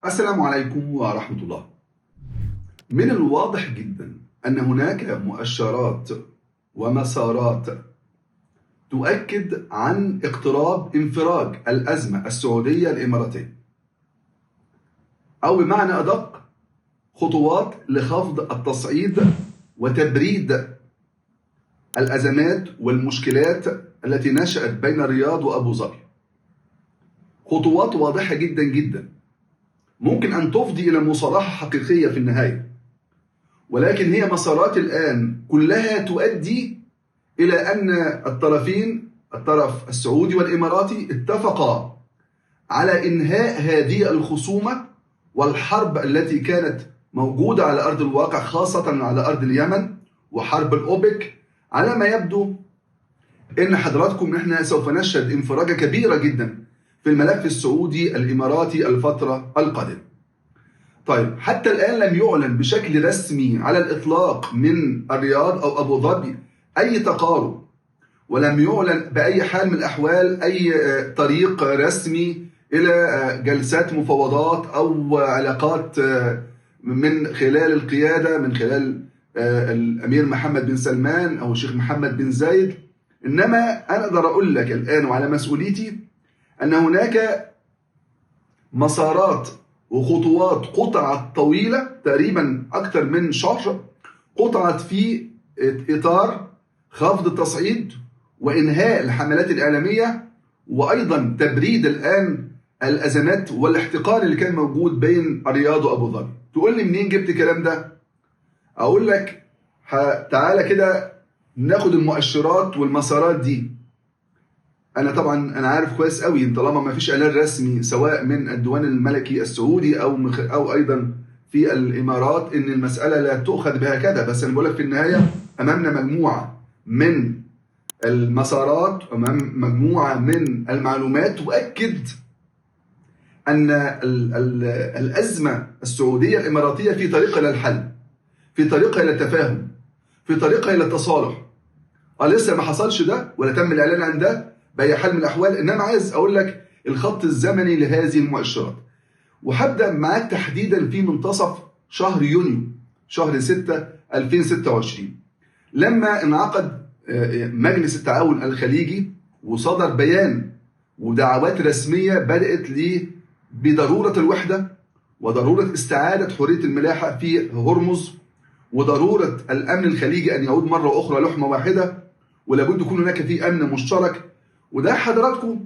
السلام عليكم ورحمة الله. من الواضح جدا أن هناك مؤشرات ومسارات تؤكد عن اقتراب انفراج الأزمة السعودية الإماراتية، أو بمعنى أدق خطوات لخفض التصعيد وتبريد الأزمات والمشكلات التي نشأت بين الرياض وأبو ظبي. خطوات واضحة جدا جدا ممكن أن تفضي إلى مصالحة حقيقية في النهاية، ولكن هي مسارات الآن كلها تؤدي إلى أن الطرفين، الطرف السعودي والإماراتي، اتفقا على إنهاء هذه الخصومة والحرب التي كانت موجودة على أرض الواقع، خاصة على أرض اليمن وحرب الأوبك. على ما يبدو إن حضراتكم نحن سوف نشهد انفراجة كبيرة جدا في الملف السعودي الإماراتي الفترة القادمة. طيب، حتى الآن لم يعلن بشكل رسمي على الإطلاق من الرياض أو أبو ظبي أي تقارب، ولم يعلن بأي حال من الأحوال أي طريق رسمي إلى جلسات مفاوضات أو علاقات من خلال القيادة، من خلال الأمير محمد بن سلمان أو الشيخ محمد بن زايد. إنما أنا أقدر أقول لك الآن وعلى مسؤوليتي أن هناك مسارات وخطوات قطعت طويلة، تقريبا أكثر من شهر، قطعت في إطار خفض التصعيد وإنهاء الحملات الإعلامية، وأيضا تبريد الآن الأزمات والاحتقان اللي كان موجود بين الرياض وأبو ظبي. تقول لي منين جبت الكلام ده؟ أقول لك تعالى كده ناخد المؤشرات والمسارات دي. أنا عارف كويس قوي إن طالما ما فيش إعلان رسمي سواء من الديوان الملكي السعودي أو أيضا في الإمارات إن المسألة لا تؤخذ بهكذا، بس أنا بقول لك في النهاية أمامنا مجموعة من المسارات، أمام مجموعة من المعلومات تؤكد أن الأزمة السعودية الإماراتية في طريقها إلى الحل، في طريقها إلى التفاهم، في طريقها إلى التصالح. لسه ما حصلش ده ولا تم الإعلان عن ده بأي حال من الأحوال، إنما عايز أقول لك الخط الزمني لهذه المؤشرات. وهبدأ معاك تحديدا في منتصف شهر يونيو، شهر 6 2026، لما انعقد مجلس التعاون الخليجي وصدر بيان ودعوات رسمية بدأت بضرورة الوحدة وضرورة استعادة حرية الملاحة في هرمز وضرورة الأمن الخليجي أن يعود مرة أخرى لحمة واحدة، ولابد يكون هناك في أمن مشترك. وده حضراتكم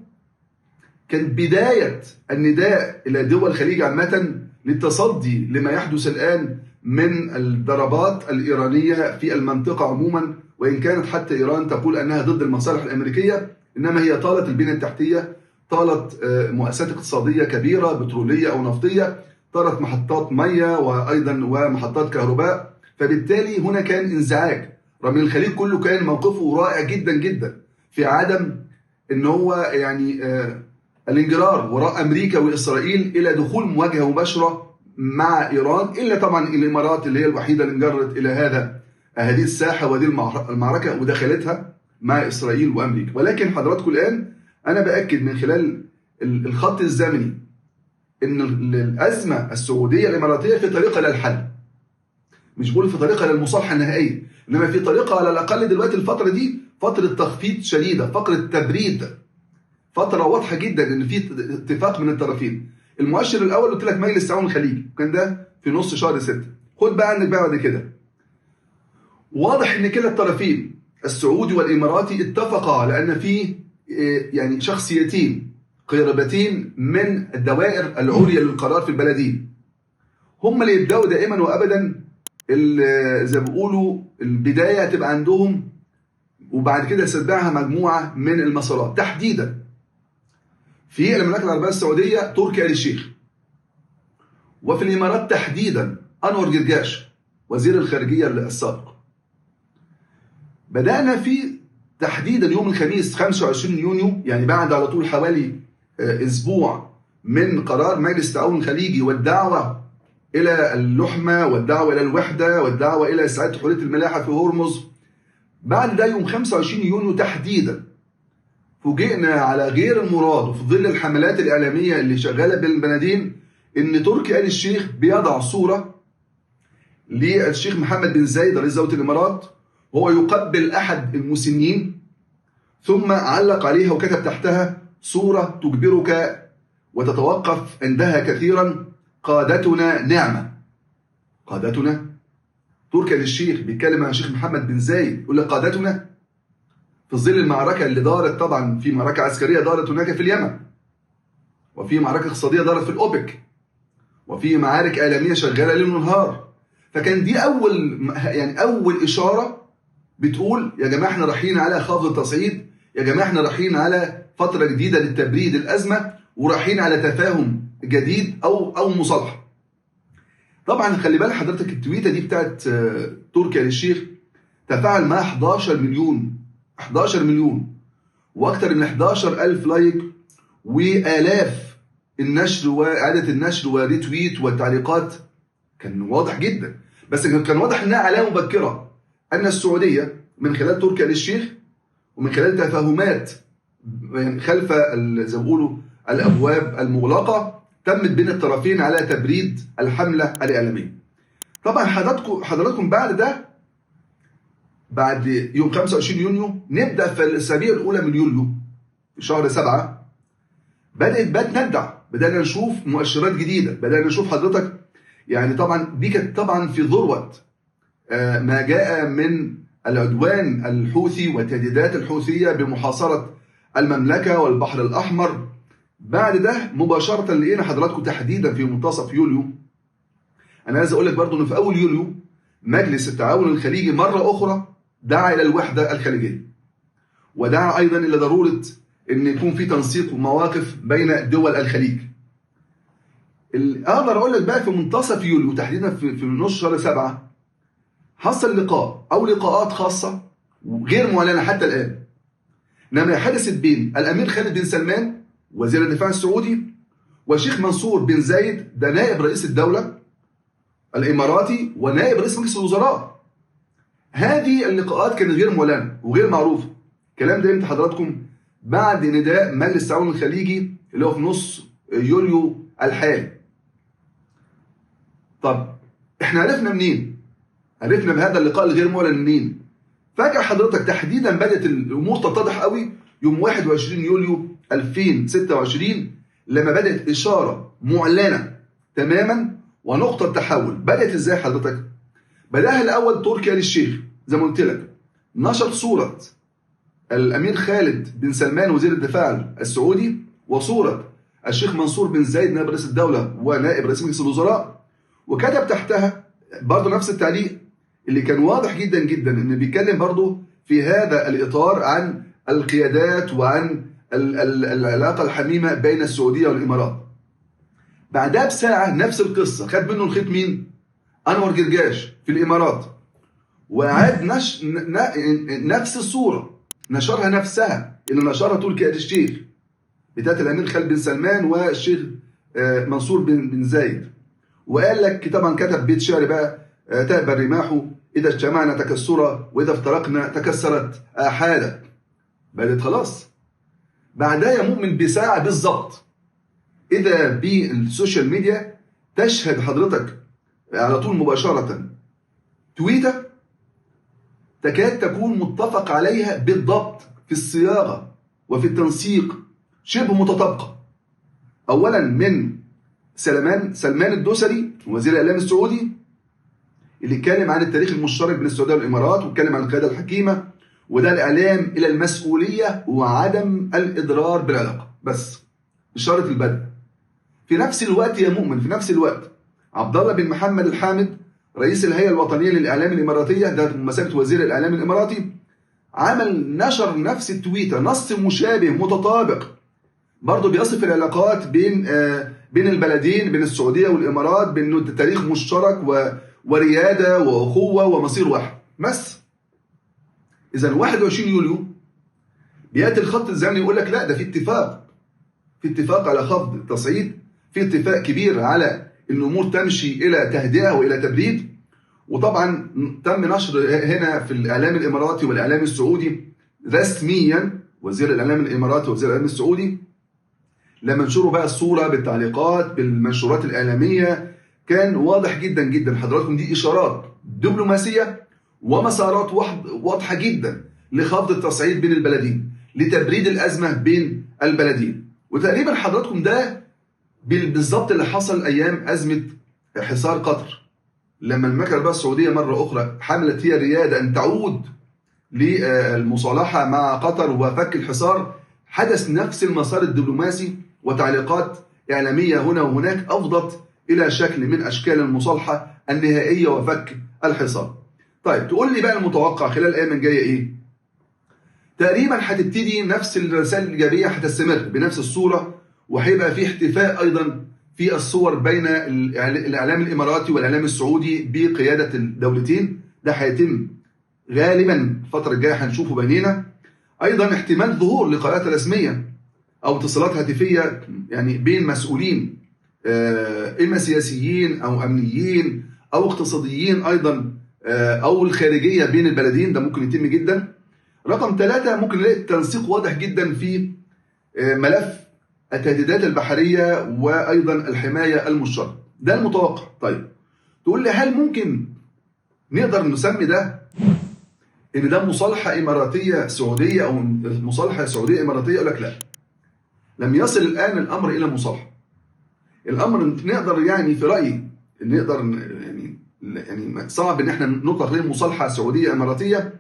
كان بداية النداء إلى دول الخليج عامة للتصدي لما يحدث الآن من الضربات الإيرانية في المنطقة عموما، وإن كانت حتى إيران تقول أنها ضد المصالح الأمريكية، إنما هي طالت البنية التحتية، طالت مؤسسات اقتصادية كبيرة بترولية أو نفطية، طالت محطات مياه وأيضا ومحطات كهرباء. فبالتالي هنا كان انزعاج رغم الخليج كله كان موقفه رائع جدا جدا في عدم ان هو يعني الانجرار وراء امريكا واسرائيل الى دخول مواجهه مباشره مع ايران، الا طبعا الامارات اللي هي الوحيده اللي انجرت الى هذه الساحه وهذه المعركه ودخلتها مع اسرائيل وامريكا. ولكن حضراتكم الان انا باكد من خلال الخط الزمني ان الازمه السعوديه الاماراتيه في طريقها للحل، مش بقول في طريقها للمصالحه النهائيه، انما في طريقها على الاقل دلوقتي الفتره دي فتره تخفيض شديده، فتره تبريد، فتره واضحه جدا ان في اتفاق من الطرفين. المؤشر الاول قلت لك مجلس التعاون الخليجي، كان ده في نص شهر 6. خد بقى عندك بعد كده واضح ان كلا الطرفين السعودي والاماراتي اتفقا على ان في يعني شخصيتين قريبتين من الدوائر العليا للقرار في البلدين هم اللي يبداوا دائما وابدا زي ما بيقولوا البدايه تبقى عندهم، وبعد كده يتبعها مجموعه من المسارات. تحديدا في المملكه العربيه السعوديه تركي آل الشيخ، وفي الامارات تحديدا انور جرجاش وزير الخارجيه السابق. بدانا في تحديدا يوم الخميس 25 يونيو، يعني بعد على طول حوالي اسبوع من قرار مجلس التعاون الخليجي والدعوه إلى اللحمة والدعوة إلى الوحدة والدعوة إلى إسعاد حرية الملاحة في هرمز. بعد ده يوم 25 يونيو تحديدا فوجئنا على غير المراد وفي ظل الحملات الإعلامية اللي شغالة بالبنادين ان تركي آل الشيخ بيضع صوره للشيخ محمد بن زايد رئيس دولة الامارات وهو يقبل احد المسنين، ثم علق عليها وكتب تحتها صوره تجبرك وتتوقف عندها كثيرا: قادتنا نعمه. قادتنا؟ تركي آل الشيخ بيتكلم عن الشيخ محمد بن زايد يقول لك قادتنا في ظل المعركه اللي دارت. طبعا في معركه عسكريه دارت هناك في اليمن، وفي معركه اقتصاديه دارت في الاوبك، وفي معارك اعلاميه شغاله ليل ونهار. فكان دي اول اشاره بتقول يا جماعه احنا رايحين على خفض التصعيد، يا جماعه احنا رايحين على فتره جديده للتبريد الازمه، ورايحين على تفاهم جديد او مصالحه. طبعا خلي بالك حضرتك التويته دي بتاعت تركي آل الشيخ تفاعل معها 11 مليون واكثر من 11,000 لايك، والاف النشر واعاده النشر وريتويت والتعليقات. كان واضح جدا، بس كان واضح انها علامه مبكره ان السعوديه من خلال تركي آل الشيخ ومن خلال تفاهمات خلف زي ما بيقولوا الابواب المغلقه تمت بين الطرفين على تبريد الحمله الاعلاميه. طبعا حضراتكم بعد يوم 25 يونيو نبدا في الاسابيع الاولى من يوليو في شهر 7 بدات نبدع، بدانا نشوف مؤشرات جديده، بدانا نشوف حضرتك يعني طبعا دي كانت طبعا في ذروه ما جاء من العدوان الحوثي والتهديدات الحوثيه بمحاصره المملكه والبحر الاحمر. بعد ده مباشره لقينا حضراتكم تحديدا في منتصف يوليو، انا عايز اقول لك برضو ان في اول يوليو مجلس التعاون الخليجي مره اخرى دعا الى الوحده الخليجيه، ودعا ايضا الى ضروره ان يكون في تنسيق مواقف بين دول الخليج. اقدر اقول لك بقى في منتصف يوليو تحديدا في نص شهر 7 حصل لقاء او لقاءات خاصه غير معلنه حتى الان، انما حدثت بين الامير خالد بن سلمان وزير الدفاع السعودي والشيخ منصور بن زايد، ده نائب رئيس الدوله الاماراتي ونائب رئيس مجلس الوزراء. هذه اللقاءات كانت غير معلنه وغير معروفه. الكلام ده امتى حضراتكم؟ بعد نداء مجلس التعاون الخليجي اللي هو في نص يوليو الحالي. طب احنا عرفنا منين؟ عرفنا بهذا اللقاء الغير معلن منين؟ فجأة حضرتك تحديدا بدأت الامور تتضح قوي يوم 21 يوليو 2026 لما بدأت اشاره معلنه تماما ونقطه تحول. بدأت ازاي حضرتك؟ بدأها الاول تركي آل الشيخ زي ما قلت لك، نشر صوره الامير خالد بن سلمان وزير الدفاع السعودي وصوره الشيخ منصور بن زايد نائب رئيس الدوله ونائب رئيس مجلس الوزراء، وكتب تحتها برضه نفس التعليق اللي كان واضح جدا جدا ان بيتكلم برضه في هذا الاطار عن القيادات وعن العلاقه الحميمه بين السعوديه والامارات. بعدها بساعه نفس القصه خد منه الخيط مين؟ انور جرجاش في الامارات، وعاد نفس الصوره نشرها نفسها اللي نشرها تركي آل الشيخ بتاعت الامير خالد بن سلمان والشيخ منصور بن زايد، وقال لك طبعا كتب بيت شعر بقى: تأبى الرماح اذا اجتمعنا تكسرا واذا افترقنا تكسرت احادا. بدت خلاص. بعدها يا مؤمن بساعه بالظبط اذا بالسوشيال ميديا تشهد حضرتك على طول مباشره تويته تكاد تكون متفق عليها بالضبط في الصياغه وفي التنسيق شبه متطابقه. اولا من سلمان الدوسري وزير الاعلام السعودي اللي اتكلم عن التاريخ المشترك بين السعوديه والامارات واتكلم عن القياده الحكيمه، وده الاعلام الى المسؤوليه وعدم الاضرار بالعلاقه، بس اشاره البدء. في نفس الوقت يا مؤمن، في نفس الوقت عبد الله بن محمد الحامد رئيس الهيئه الوطنيه للاعلام الاماراتيه، ده بمثابه وزير الاعلام الاماراتي، نشر نفس التويته نص مشابه متطابق برضه بيصف العلاقات بين البلدين، بين السعوديه والامارات، بانه تاريخ مشترك ورياده واخوه ومصير واحد. بس اذا 21 يوليو بياتي الخط الزمني يقول لك لا، ده في اتفاق على خفض التصعيد، في اتفاق كبير على ان الامور تمشي الى تهدئه والى تبريد. وطبعا تم نشر هنا في الاعلام الاماراتي والاعلام السعودي رسميا، وزير الاعلام الاماراتي ووزير الاعلام السعودي لما نشروا بقى الصورة بالتعليقات بالمنشورات الإعلامية كان واضح جدا جدا حضراتكم دي إشارات دبلوماسية ومسارات واضحة جدا لخفض التصعيد بين البلدين، لتبريد الأزمة بين البلدين. وتقريبا حضراتكم ده بالظبط اللي حصل أيام أزمة حصار قطر، لما المملكة العربية السعودية مرة أخرى حملت هي الريادة أن تعود للمصالحة مع قطر وفك الحصار، حدث نفس المسار الدبلوماسي وتعليقات إعلامية هنا وهناك أفضت إلى شكل من أشكال المصالحة النهائية وفك الحصار. طيب تقول لي بقى المتوقع خلال الأيام الجاية إيه؟ تقريبا هتبتدي نفس الرسائل الإيجابية هتستمر بنفس الصورة، وهيبقى في احتفاء أيضا في الصور بين الإعلام الإماراتي والإعلام السعودي بقيادة الدولتين. ده هيتم غالبا الفترة الجاية هنشوفه بيننا. أيضا احتمال ظهور لقاءات رسمية أو اتصالات هاتفية يعني بين مسؤولين إما سياسيين أو أمنيين أو اقتصاديين أيضا أو الخارجية بين البلدين، ده ممكن يتم جدا. رقم 3 ممكن نلاقي تنسيق واضح جدا في ملف التهديدات البحرية وأيضا الحماية المشتركة، ده المتوقع. طيب تقول لي هل ممكن نقدر نسمي ده إن ده مصالحة إماراتية سعودية أو مصالحة سعودية إماراتية؟ أقول لك لا، لم يصل الآن الأمر إلى مصالحة. الأمر نقدر يعني في رأيي نقدر يعني صعب إن احنا نطلق عليه مصالحة سعودية إماراتية،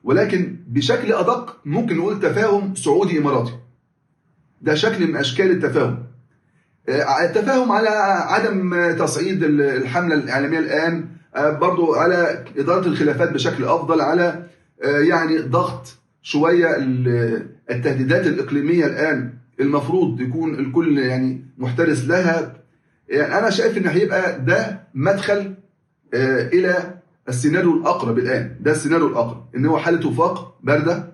ولكن بشكل أدق ممكن نقول تفاهم سعودي إماراتي. ده شكل من أشكال التفاهم. التفاهم على عدم تصعيد الحملة الإعلامية الآن، برضو على إدارة الخلافات بشكل أفضل، على يعني ضغط شوية التهديدات الإقليمية الآن المفروض يكون الكل يعني محترس لها. يعني أنا شايف إن هيبقى ده مدخل إلى السيناريو الأقرب الآن. ده السيناريو الأقرب، إن هو حالة وفاق باردة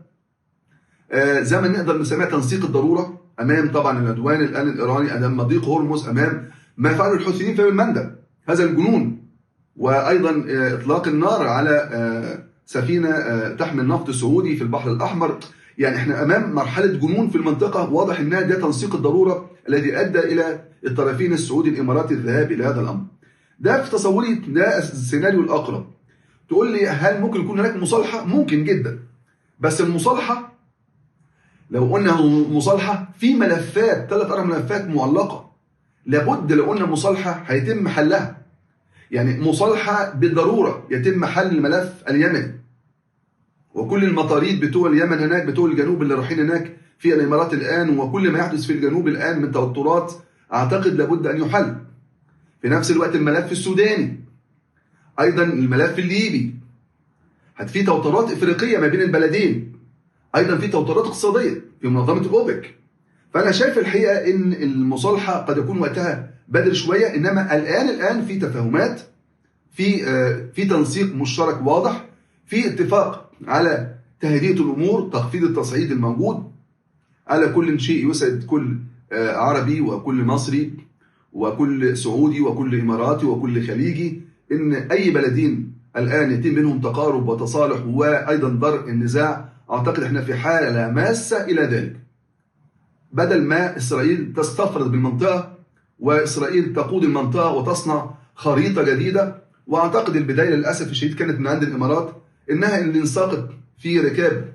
زي ما نقدر نسميها تنسيق الضرورة أمام طبعا العدوان الآن الإيراني، أمام مضيق هرمز، أمام ما فعله الحوثيين في المندب هذا الجنون، وأيضا إطلاق النار على سفينة تحمل نفط سعودي في البحر الأحمر. يعني احنا أمام مرحلة جنون في المنطقة، واضح إنها ده تنسيق الضرورة الذي أدى إلى الطرفين السعودي الإماراتي الذهاب إلى هذا الأمر. ده في تصوري ده السيناريو الأقرب. تقول لي هل ممكن يكون هناك مصالحة؟ ممكن جدا، بس المصالحة لو قلنا مصالحة في ملفات 3-4 ملفات معلقة، لابد لو قلنا مصالحة هيتم حلها. يعني مصالحة بالضرورة يتم حل ملف اليمن وكل المطاريد بتوع اليمن هناك، بتوع الجنوب اللي رايحين هناك في الإمارات الآن، وكل ما يحدث في الجنوب الآن من توترات أعتقد لابد أن يحل. في نفس الوقت الملف السوداني، أيضا الملف الليبي، في توترات إفريقية ما بين البلدين، أيضا في توترات اقتصادية في منظمة الأوبك. فأنا شايف الحقيقة إن المصالحة قد يكون وقتها بدري شوية، إنما الآن في تفاهمات، في تنسيق مشترك واضح، في اتفاق على تهدئة الأمور، تخفيض التصعيد الموجود، على كل شيء يسعد كل عربي وكل مصري وكل سعودي وكل إماراتي وكل خليجي، إن أي بلدين الآن يتم منهم تقارب وتصالح وأيضا درء النزاع. أعتقد إحنا في حالة ماسة إلى ذلك، بدل ما إسرائيل تستفرد بالمنطقة وإسرائيل تقود المنطقة وتصنع خريطة جديدة. وأعتقد البداية للأسف الشديد كانت من عند الإمارات، إنها اللي انساقت في ركاب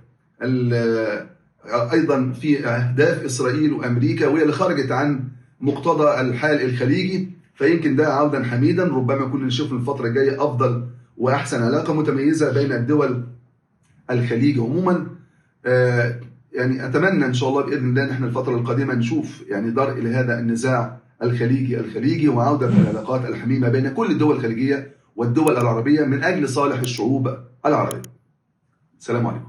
أيضا في أهداف إسرائيل وأمريكا، وهي اللي خرجت عن مقتضى الحال الخليجي. فيمكن ده عودا حميدا، ربما كنا نشوف الفترة الجاية أفضل وأحسن علاقة متميزة بين الدول الخليج عموما. يعني أتمنى إن شاء الله بإذن الله نحن الفترة القادمة نشوف يعني درء لهذا النزاع الخليجي وعودة في العلاقات الحميمة بين كل الدول الخليجية والدول العربية من أجل صالح الشعوب العربية. السلام عليكم.